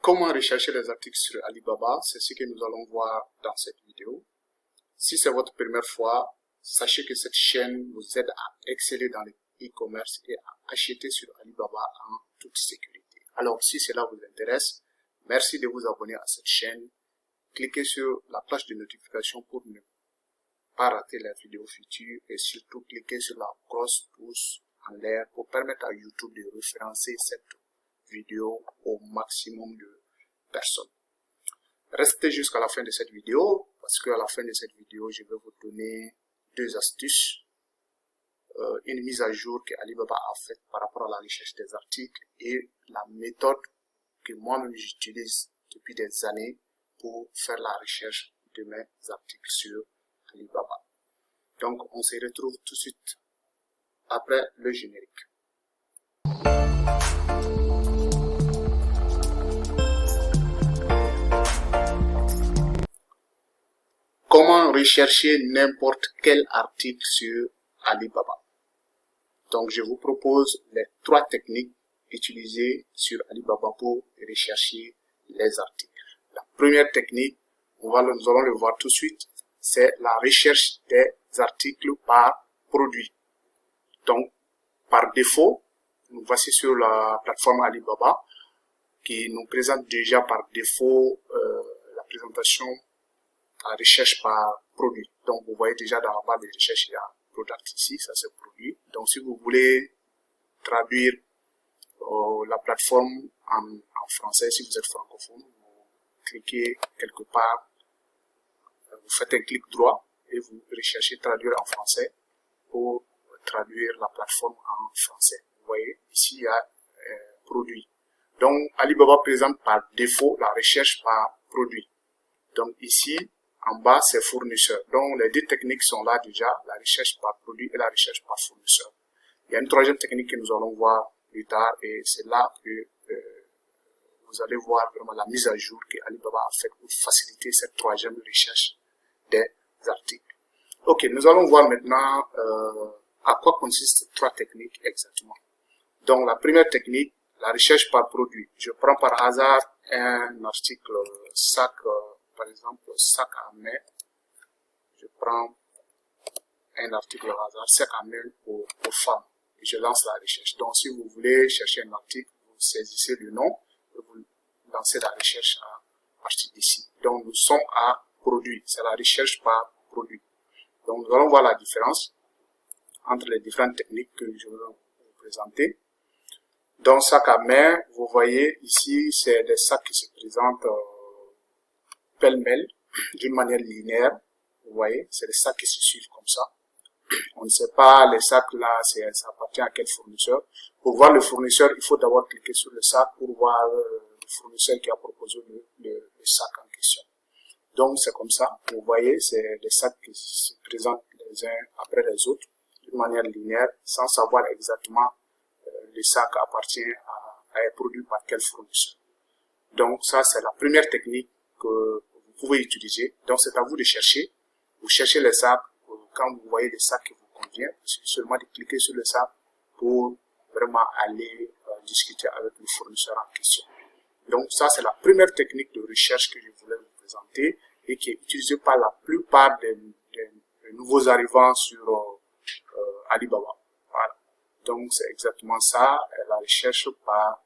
Comment rechercher les articles sur Alibaba, c'est ce que nous allons voir dans cette vidéo. Si c'est votre première fois, sachez que cette chaîne vous aide à exceller dans le e-commerce et à acheter sur Alibaba en toute sécurité. Alors, si cela vous intéresse, merci de vous abonner à cette chaîne. Cliquez sur la cloche de notification pour ne pas rater les vidéos futures et surtout cliquez sur la grosse pouce en l'air pour permettre à YouTube de référencer cette vidéo au maximum de personnes. Restez jusqu'à la fin de cette vidéo parce qu'à la fin de cette vidéo, je vais vous donner deux astuces. Une mise à jour que Alibaba a faite par rapport à la recherche des articles et la méthode que moi-même j'utilise depuis des années pour faire la recherche de mes articles sur Alibaba. Donc, on se retrouve tout de suite après le générique. Comment rechercher n'importe quel article sur Alibaba? Donc, je vous propose les trois techniques utilisées sur Alibaba pour rechercher les articles. La première technique, nous allons le voir tout de suite, c'est la recherche des articles par produit. Donc, par défaut, nous voici sur la plateforme Alibaba qui nous présente déjà par défaut la présentation à recherche par produit. Donc, vous voyez déjà dans la barre de recherche, il y a product ici, ça c'est produit. Donc, si vous voulez traduire la plateforme en français, si vous êtes francophone, vous cliquez quelque part, vous faites un clic droit et vous recherchez traduire en français pour traduire la plateforme en français. Vous voyez, ici il y a produit. Donc, Alibaba présente par défaut la recherche par produit. Donc, ici, en bas, c'est fournisseur. Donc, les deux techniques sont là déjà, la recherche par produit et la recherche par fournisseur. Il y a une troisième technique que nous allons voir plus tard et c'est là que vous allez voir vraiment la mise à jour que Alibaba a faite pour faciliter cette troisième recherche des articles. Ok, nous allons voir maintenant à quoi consistent trois techniques exactement. Donc, la première technique, la recherche par produit. Je prends par hasard un article sac, par exemple, sac à main. Je prends un article au hasard, sac à main pour femmes. Et je lance la recherche. Donc, si vous voulez chercher un article, vous saisissez le nom et vous lancez la recherche à partir d'ici. Donc, nous sommes à produit. C'est la recherche par produit. Donc, nous allons voir la différence entre les différentes techniques que je vais vous présenter. Dans sac à main, vous voyez ici, c'est des sacs qui se présentent pêle-mêle, d'une manière linéaire. Vous voyez, c'est des sacs qui se suivent comme ça. On ne sait pas, les sacs là, ça appartient à quel fournisseur. Pour voir le fournisseur, il faut d'abord cliquer sur le sac pour voir le fournisseur qui a proposé le sac en question. Donc, c'est comme ça. Vous voyez, c'est des sacs qui se présentent les uns après les autres, d'une manière linéaire, sans savoir exactement le sac appartient à un produit par quel fournisseur. Donc, ça, c'est la première technique que vous pouvez utiliser. Donc, c'est à vous de chercher. Vous cherchez les sacs quand vous voyez les sacs qui vous conviennent. Il suffit seulement de cliquer sur le sac pour vraiment aller discuter avec le fournisseur en question. Donc, ça, c'est la première technique de recherche que je voulais vous présenter et qui est utilisée par la plupart des nouveaux arrivants sur Alibaba. Voilà. Donc, c'est exactement ça, la recherche par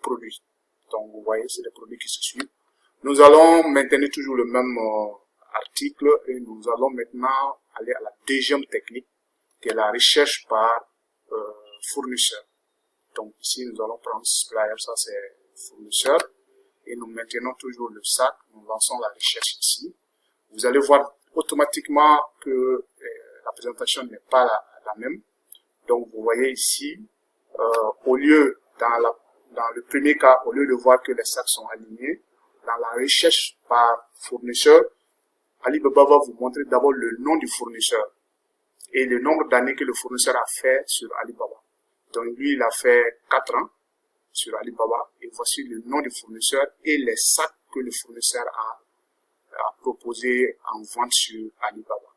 produit. Donc, vous voyez, c'est des produits qui se suivent. Nous allons maintenir toujours le même article et nous allons maintenant aller à la deuxième technique, qui est la recherche par fournisseur. Donc, ici, nous allons prendre supplier, ça c'est fournisseur, et nous maintenons toujours le sac, nous lançons la recherche ici. Vous allez voir automatiquement que la présentation n'est pas la même. Donc, vous voyez ici, au lieu, dans le premier cas, au lieu de voir que les sacs sont alignés, dans la recherche par fournisseur, Alibaba va vous montrer d'abord le nom du fournisseur et le nombre d'années que le fournisseur a fait sur Alibaba. Donc, lui, il a fait 4 ans sur Alibaba et voici le nom du fournisseur et les sacs que le fournisseur a proposé en vente sur Alibaba.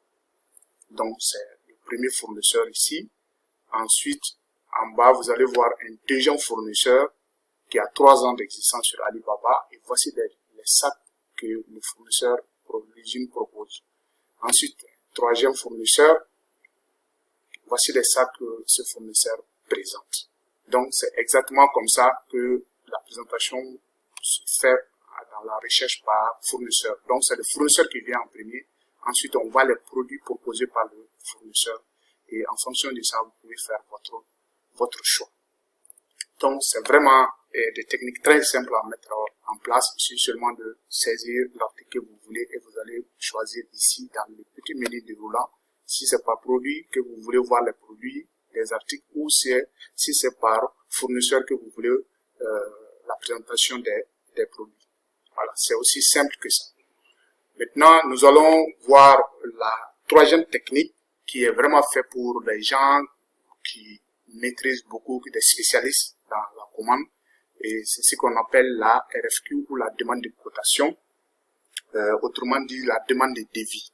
Donc, c'est le premier fournisseur ici. Ensuite, en bas, vous allez voir un deuxième fournisseur qui a 3 ans d'existence sur Alibaba, et voici les sacs que le fournisseur d'origine propose. Ensuite, troisième fournisseur, voici les sacs que ce fournisseur présente. Donc, c'est exactement comme ça que la présentation se fait dans la recherche par fournisseur. Donc, c'est le fournisseur qui vient en premier. Ensuite, on voit les produits proposés par le fournisseur. Et en fonction de ça, vous pouvez faire votre choix. Donc, c'est vraiment des techniques très simples à mettre en place. Il suffit seulement de saisir l'article que vous voulez et vous allez choisir ici dans le petit menu déroulant si c'est par produit que vous voulez voir les produits, les articles, ou si c'est par fournisseur que vous voulez la présentation des produits. Voilà, c'est aussi simple que ça. Maintenant, nous allons voir la troisième technique qui est vraiment faite pour les gens qui maîtrisent beaucoup, des spécialistes dans la commande. Et c'est ce qu'on appelle la RFQ ou la demande de cotation. Autrement dit, la demande de devis.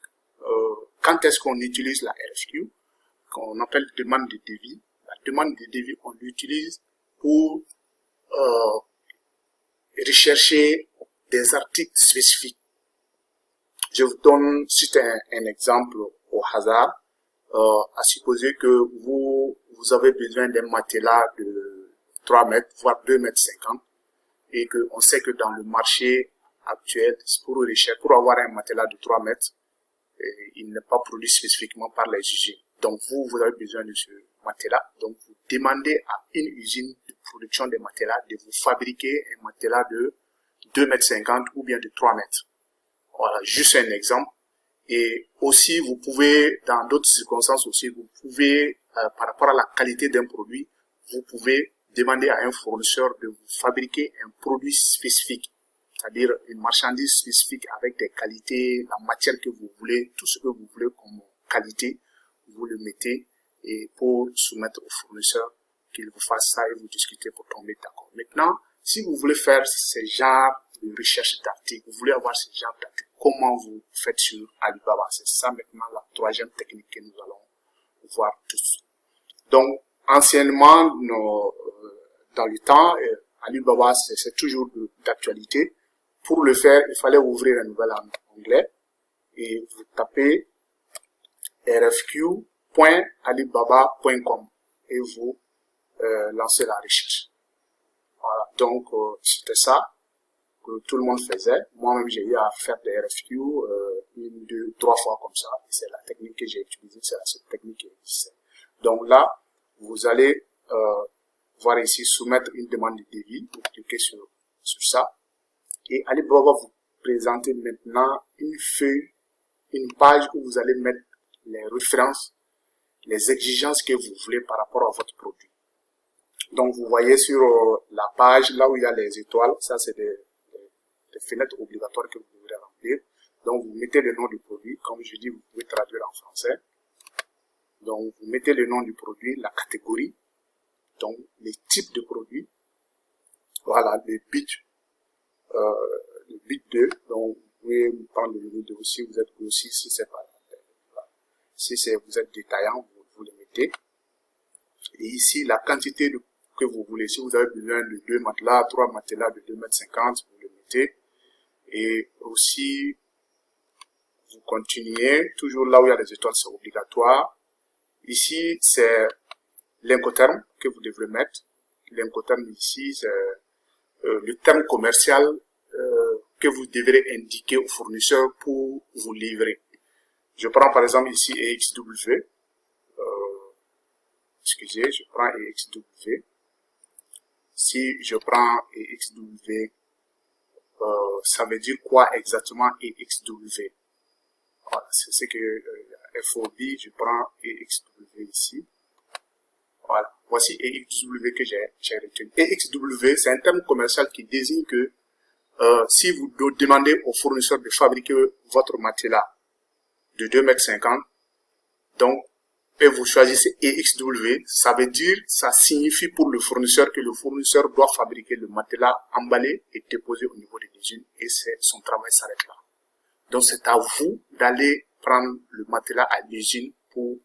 Quand est-ce qu'on utilise la RFQ, qu'on appelle demande de devis? La demande de devis, on l'utilise pour rechercher des articles spécifiques. Je vous donne juste un exemple au hasard. À supposer que vous avez besoin d'un matelas de 3 mètres, voire 2 mètres 50, et que on sait que dans le marché actuel, pour avoir un matelas de 3 mètres, il n'est pas produit spécifiquement par les usines. Donc vous avez besoin de ce matelas. Donc vous demandez à une usine de production de matelas de vous fabriquer un matelas de 2 mètres 50 ou bien de 3 mètres. Voilà, juste un exemple. Et aussi, vous pouvez, dans d'autres circonstances aussi, vous pouvez, par rapport à la qualité d'un produit, vous pouvez demander à un fournisseur de vous fabriquer un produit spécifique, c'est-à-dire une marchandise spécifique avec des qualités, la matière que vous voulez, tout ce que vous voulez comme qualité, vous le mettez et pour soumettre au fournisseur qu'il vous fasse ça et vous discutez pour tomber d'accord. Maintenant, si vous voulez faire ce genre de recherche d'articles, vous voulez avoir ce genre d'articles, comment vous faites sur Alibaba? C'est ça maintenant la troisième technique que nous allons voir tous. Donc, anciennement, dans le temps, Alibaba, c'est toujours d'actualité. Pour le faire, il fallait ouvrir un nouvel onglet et vous tapez rfq.alibaba.com et vous lancez la recherche. Voilà, donc c'était ça que tout le monde faisait. Moi-même, j'ai eu à faire des RFQ 1, 2, 3 fois comme ça. C'est la technique que j'ai utilisée, c'est cette technique qui existe. Donc là, vous allez voir ici soumettre une demande de devis. Vous cliquez sur ça. Et Alibaba vous présenter maintenant une feuille, une page où vous allez mettre les références, les exigences que vous voulez par rapport à votre produit. Donc vous voyez sur la page, là où il y a les étoiles, ça c'est des fenêtres obligatoires que vous devrez remplir. Donc vous mettez le nom du produit, comme je dis, vous pouvez traduire en français. Donc vous mettez le nom du produit, la catégorie, donc les types de produits, voilà, le bit 2, donc vous pouvez prendre le numéro de aussi, vous êtes grossiste, si c'est pas, si vous êtes détaillant, vous le mettez. Et ici, la quantité que vous voulez, si vous avez besoin de 2 matelas, 3 matelas de 2 mètres 50, vous le mettez. Et aussi, vous continuez, toujours là où il y a les étoiles, c'est obligatoire. Ici, c'est l'incoterme que vous devrez mettre. L'incoterme ici, c'est le terme commercial que vous devrez indiquer au fournisseur pour vous livrer. Je prends par exemple ici EXW. Excusez, je prends EXW. Si je prends EXW, ça veut dire quoi exactement EXW? Voilà, c'est ce que FOB, je prends EXW ici. Voilà, voici EXW que j'ai retenu. EXW, c'est un terme commercial qui désigne que si vous demandez au fournisseur de fabriquer votre matelas de 2 mètres 50, donc, et vous choisissez EXW, ça veut dire, ça signifie pour le fournisseur que le fournisseur doit fabriquer le matelas emballé et déposé au niveau de l'usine et son travail s'arrête là. Donc c'est à vous d'aller prendre le matelas à l'usine pour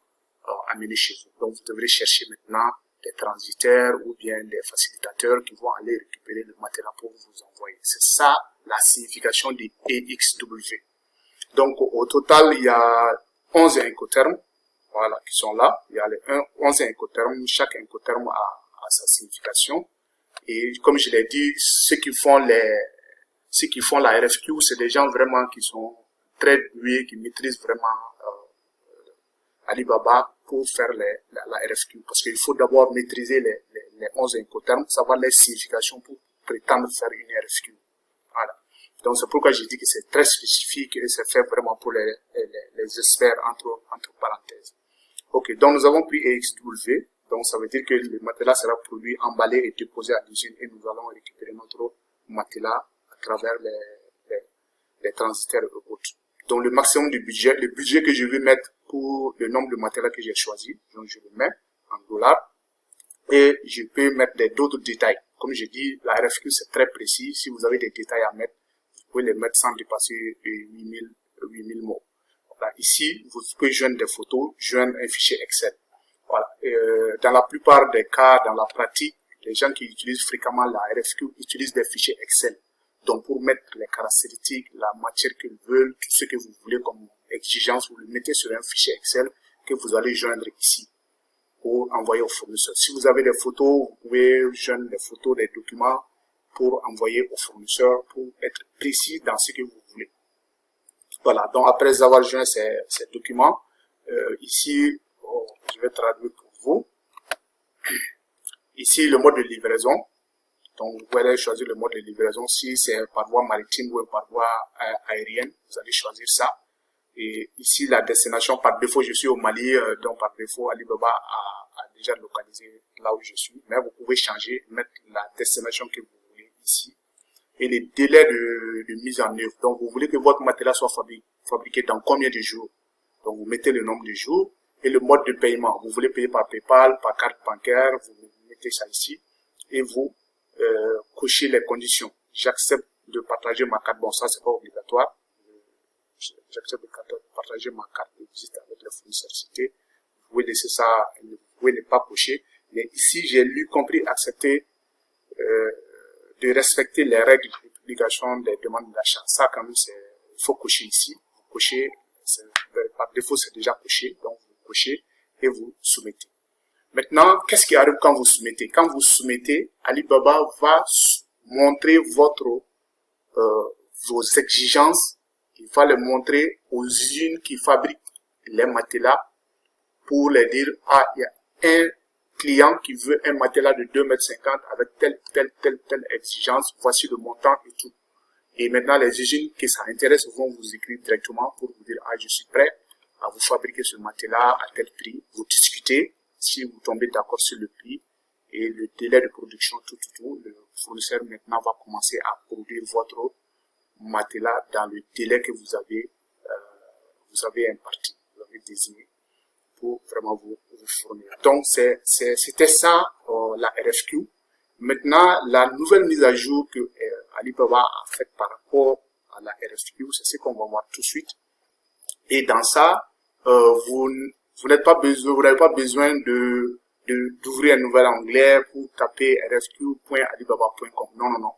amener chez vous. Donc vous devrez chercher maintenant des transitaires ou bien des facilitateurs qui vont aller récupérer le matelas pour vous envoyer. C'est ça la signification des EXW. Donc au total, il y a 11 incoterms, voilà, qui sont là. Il y a les 11 incoterms, chaque incoterme a sa signification. Et comme je l'ai dit, ceux qui font la RFQ, c'est des gens vraiment qui sont très doués, qui maîtrisent vraiment Alibaba pour faire la RFQ. Parce qu'il faut d'abord maîtriser les 11 incoterms, savoir les significations pour prétendre faire une RFQ. Voilà. Donc c'est pourquoi j'ai dit que c'est très spécifique et c'est fait vraiment pour les experts entre parenthèses. Ok, donc nous avons pris EXW. Donc ça veut dire que le matelas sera produit, emballé et déposé à l'usine et nous allons récupérer notre matelas à travers les transitaires et autres. Donc le maximum du budget, le budget que je vais mettre pour le nombre de matelas que j'ai choisi, donc je le mets en dollars et je peux mettre d'autres détails. Comme je dis, la RFQ c'est très précis. Si vous avez des détails à mettre, vous pouvez les mettre sans dépasser 8000 mots. Voilà. Ici, vous pouvez joindre des photos, joindre un fichier Excel. Voilà. Dans la plupart des cas, dans la pratique, les gens qui utilisent fréquemment la RFQ utilisent des fichiers Excel. Donc, pour mettre les caractéristiques, la matière qu'ils veulent, tout ce que vous voulez comme exigence, vous le mettez sur un fichier Excel que vous allez joindre ici pour envoyer au fournisseur. Si vous avez des photos, vous pouvez joindre des photos, des documents pour envoyer au fournisseur pour être précis dans ce que vous voulez. Voilà. Donc, après avoir joint ces documents, ici, je vais traduire pour vous. Ici, le mode de livraison. Donc, vous allez choisir le mode de livraison. Si c'est par voie maritime ou par voie aérienne, vous allez choisir ça. Et ici, la destination, par défaut, je suis au Mali, donc par défaut, Alibaba a déjà localisé là où je suis. Mais vous pouvez changer, mettre la destination que vous voulez ici. Et les délais de mise en œuvre. Donc, vous voulez que votre matelas soit fabriqué dans combien de jours? Donc, vous mettez le nombre de jours et le mode de paiement. Vous voulez payer par PayPal, par carte bancaire, vous mettez ça ici et vous cochez les conditions. J'accepte de partager ma carte. Bon, ça, c'est pas obligatoire. J'accepte de partager ma carte de visite avec le fournisseur cité. Vous pouvez laisser ça, vous pouvez ne pas cocher. Mais ici, j'ai compris accepter de respecter les règles de publication des demandes d'achat. Ça, quand même, il faut cocher ici. Vous cochez, par défaut, c'est déjà coché. Donc, vous cochez et vous soumettez. Maintenant, qu'est-ce qui arrive quand vous soumettez? Quand vous soumettez, Alibaba va montrer vos exigences. Il va les montrer aux usines qui fabriquent les matelas pour les dire, ah, il y a un client qui veut un matelas de 2,50 m avec telle exigence, voici le montant et tout. Et maintenant, les usines qui ça intéresse vont vous écrire directement pour vous dire, ah, je suis prêt à vous fabriquer ce matelas à tel prix. Vous discutez, si vous tombez d'accord sur le prix et le délai de production, le fournisseur maintenant va commencer à produire votre matelas dans le délai que vous avez imparti, vous avez désigné pour vraiment vous fournir. Donc, c'était ça, la RFQ. Maintenant, la nouvelle mise à jour que Alibaba a faite par rapport à la RFQ, c'est ce qu'on va voir tout de suite. Et dans ça, vous n'avez pas besoin d'ouvrir un nouvel onglet pour taper rfq.alibaba.com. Non.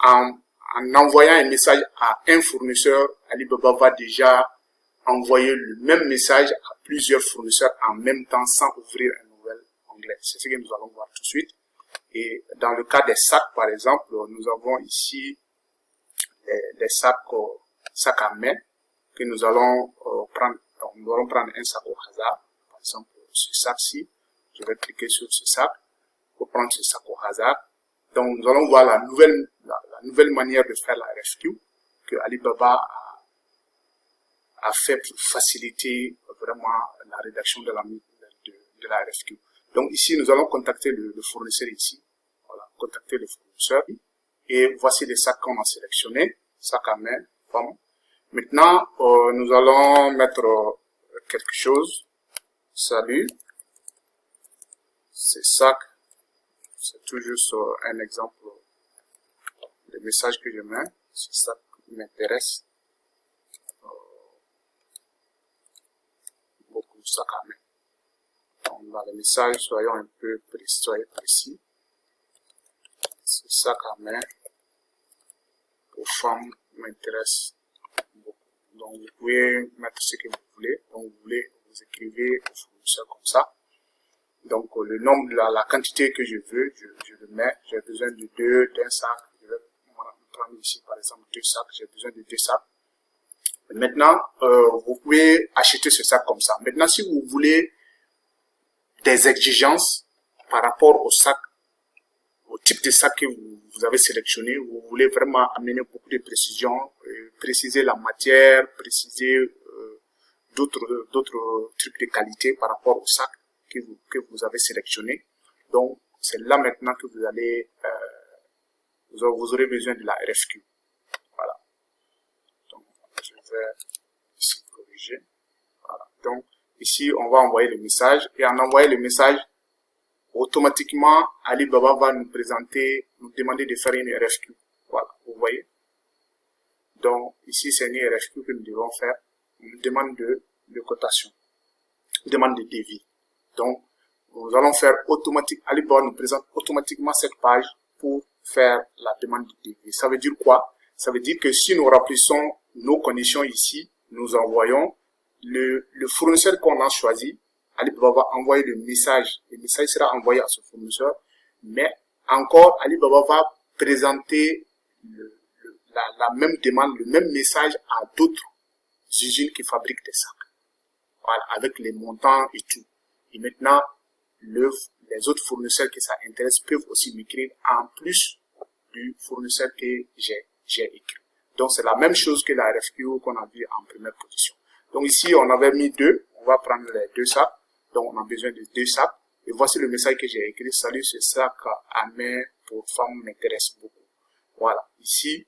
En envoyant un message à un fournisseur, Alibaba va déjà envoyer le même message à plusieurs fournisseurs en même temps sans ouvrir un nouvel onglet. C'est ce que nous allons voir tout de suite. Et dans le cas des sacs, par exemple, nous avons ici les sacs à main que nous allons prendre. Donc, nous allons prendre un sac au hasard. Par exemple, ce sac-ci. Je vais cliquer sur ce sac pour prendre ce sac au hasard. Donc, nous allons voir la nouvelle manière de faire la RFQ que Alibaba a fait pour faciliter vraiment la rédaction de la RFQ. Donc ici, nous allons contacter le fournisseur ici. Voilà, contacter le fournisseur. Et voici les sacs qu'on a sélectionnés. Sac à main, pomme. Maintenant, nous allons mettre quelque chose. Salut. Ces sacs, c'est tout juste un exemple de message que je mets. C'est ça qui m'intéresse. Beaucoup sac à main. dans les messages, soyons un peu précis. C'est ça quand même. Pour femmes m'intéresse beaucoup. Donc vous pouvez mettre ce que vous voulez. Donc vous écrivez au fournisseur comme ça. Donc le nombre, la quantité que je veux, je le mets. J'ai besoin de d'un sac. Je vais prendre ici par exemple 2 sacs. J'ai besoin de 2 sacs. Maintenant, vous pouvez acheter ce sac comme ça. Maintenant, si vous voulez des exigences par rapport au sac, au type de sac que vous avez sélectionné, vous voulez vraiment amener beaucoup de précision, préciser la matière, préciser d'autres trucs de qualité par rapport au sac que vous avez sélectionné. Donc, c'est là maintenant que vous allez, vous aurez besoin de la RFQ. Voilà. Donc, je vais ici corriger. Voilà. Donc, ici, on va envoyer le message et en envoyant le message, automatiquement, Alibaba va nous demander de faire une RFQ. Voilà, vous voyez. Donc, ici, c'est une RFQ que nous devons faire. Une demande de cotation, une demande de devis. Donc, nous allons faire Alibaba nous présente automatiquement cette page pour faire la demande de devis. Ça veut dire quoi? Ça veut dire que si nous remplissons nos conditions ici, nous envoyons le fournisseur qu'on a choisi. Alibaba va envoyer le message sera envoyé à ce fournisseur, mais encore Alibaba va présenter la même demande, le même message à d'autres usines qui fabriquent des sacs. Voilà, avec les montants et tout. Et maintenant, les autres fournisseurs qui ça intéresse peuvent aussi m'écrire en plus du fournisseur que j'ai écrit. Donc c'est la même chose que la RFQ qu'on a vu en première position. Donc ici on avait mis 2, on va prendre les 2 sacs. Donc, on a besoin de 2 sacs. Et voici le message que j'ai écrit. Salut, ce sac à main pour femmes m'intéresse beaucoup. Voilà. Ici,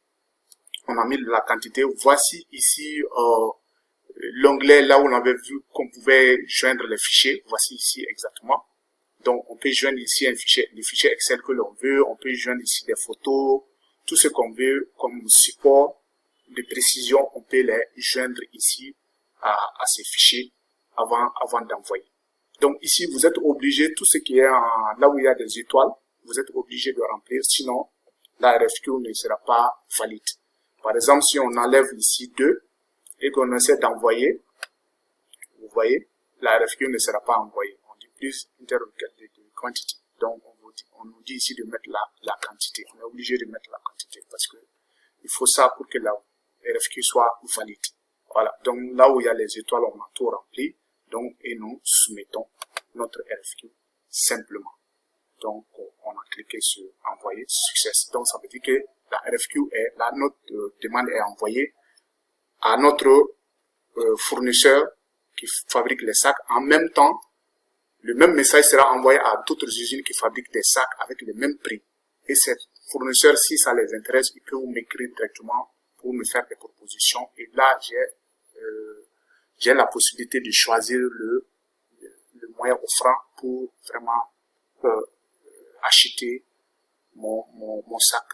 on a mis la quantité. Voici ici l'onglet là où on avait vu qu'on pouvait joindre les fichiers. Voici ici exactement. Donc, on peut joindre ici un fichier, les fichiers Excel que l'on veut. On peut joindre ici des photos. Tout ce qu'on veut comme support de précision, on peut les joindre ici à ces fichiers avant d'envoyer. Donc ici, vous êtes obligé, tout ce qui est là où il y a des étoiles, vous êtes obligé de remplir, sinon la RFQ ne sera pas valide. Par exemple, si on enlève ici 2 et qu'on essaie d'envoyer, vous voyez, la RFQ ne sera pas envoyée. On dit plus interrogate de quantity. Donc on nous dit ici de mettre la quantité. On est obligé de mettre la quantité parce que il faut ça pour que la RFQ soit valide. Voilà. Donc là où il y a les étoiles, on a tout rempli. Donc, et nous soumettons notre RFQ simplement. Donc, on a cliqué sur envoyer, succès. Donc, ça veut dire que la RFQ notre demande est envoyée à notre fournisseur qui fabrique les sacs. En même temps, le même message sera envoyé à d'autres usines qui fabriquent des sacs avec le même prix. Et ces fournisseurs, si ça les intéresse, ils peuvent m'écrire directement pour me faire des propositions. Et là, j'ai la possibilité de choisir le moyen offrant pour vraiment acheter mon sac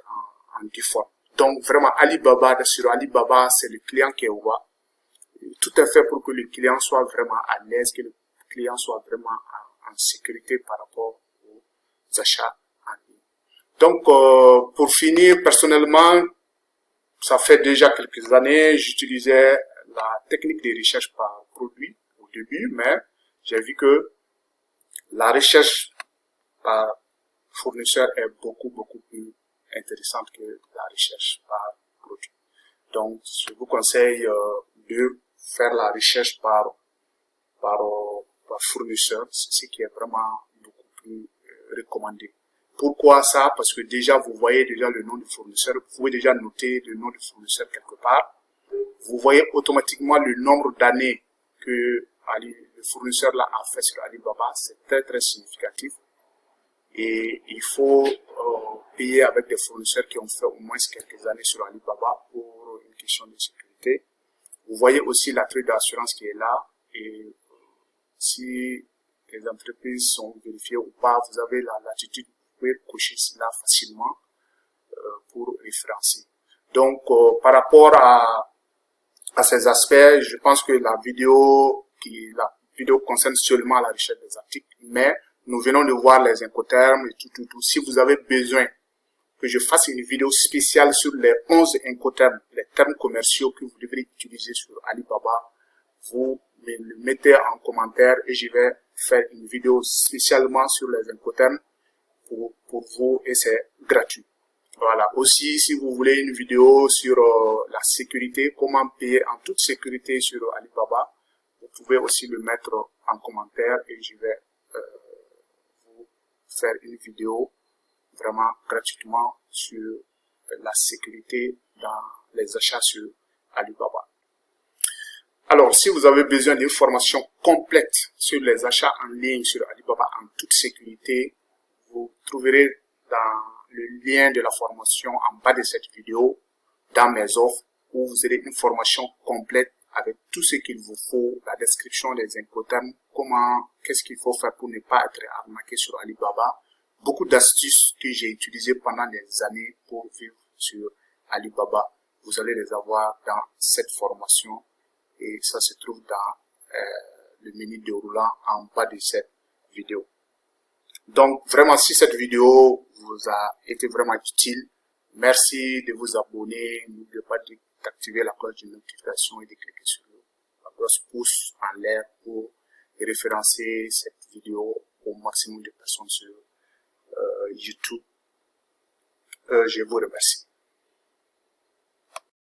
en default. Donc vraiment Alibaba, sur Alibaba, c'est le client qui est au bas. Tout est fait pour que le client soit vraiment à l'aise, que le client soit vraiment en sécurité par rapport aux achats en ligne. Donc pour finir, personnellement, ça fait déjà quelques années, j'utilisais la technique de recherche par produit au début, mais j'ai vu que la recherche par fournisseur est beaucoup plus intéressante que la recherche par produit. Donc, je vous conseille de faire la recherche par fournisseur, ce qui est vraiment beaucoup plus recommandé. Pourquoi ça? Parce que déjà, vous voyez déjà le nom du fournisseur, vous pouvez déjà noter le nom du fournisseur quelque part. Vous voyez automatiquement le nombre d'années que le fournisseur là a fait sur Alibaba, c'est très significatif. Et il faut payer avec des fournisseurs qui ont fait au moins quelques années sur Alibaba pour une question de sécurité. Vous voyez aussi la truc d'assurance qui est là, et si les entreprises sont vérifiées ou pas, vous avez la latitude, vous pouvez cocher cela facilement pour référencer. Donc par rapport à ces aspects, je pense que la vidéo concerne seulement la recherche des articles. Mais nous venons de voir les incoterms et tout. Si vous avez besoin que je fasse une vidéo spéciale sur les 11 incoterms, les termes commerciaux que vous devrez utiliser sur Alibaba, vous me le mettez en commentaire et je vais faire une vidéo spécialement sur les incoterms pour vous et c'est gratuit. Voilà. Aussi, si vous voulez une vidéo sur la sécurité, comment payer en toute sécurité sur Alibaba, vous pouvez aussi le mettre en commentaire et je vais vous faire une vidéo vraiment gratuitement sur la sécurité dans les achats sur Alibaba. Alors, si vous avez besoin d'informations complètes sur les achats en ligne sur Alibaba en toute sécurité, vous trouverez dans le lien de la formation en bas de cette vidéo, dans mes offres, où vous aurez une formation complète avec tout ce qu'il vous faut, la description des incoterms, qu'est-ce qu'il faut faire pour ne pas être arnaqué sur Alibaba, beaucoup d'astuces que j'ai utilisées pendant des années pour vivre sur Alibaba. Vous allez les avoir dans cette formation et ça se trouve dans le menu déroulant en bas de cette vidéo. Donc vraiment, si cette vidéo vous a été vraiment utile, merci de vous abonner. N'oubliez pas d'activer la cloche de notification et de cliquer sur la grosse pouce en l'air pour référencer cette vidéo au maximum de personnes sur YouTube. Je vous remercie.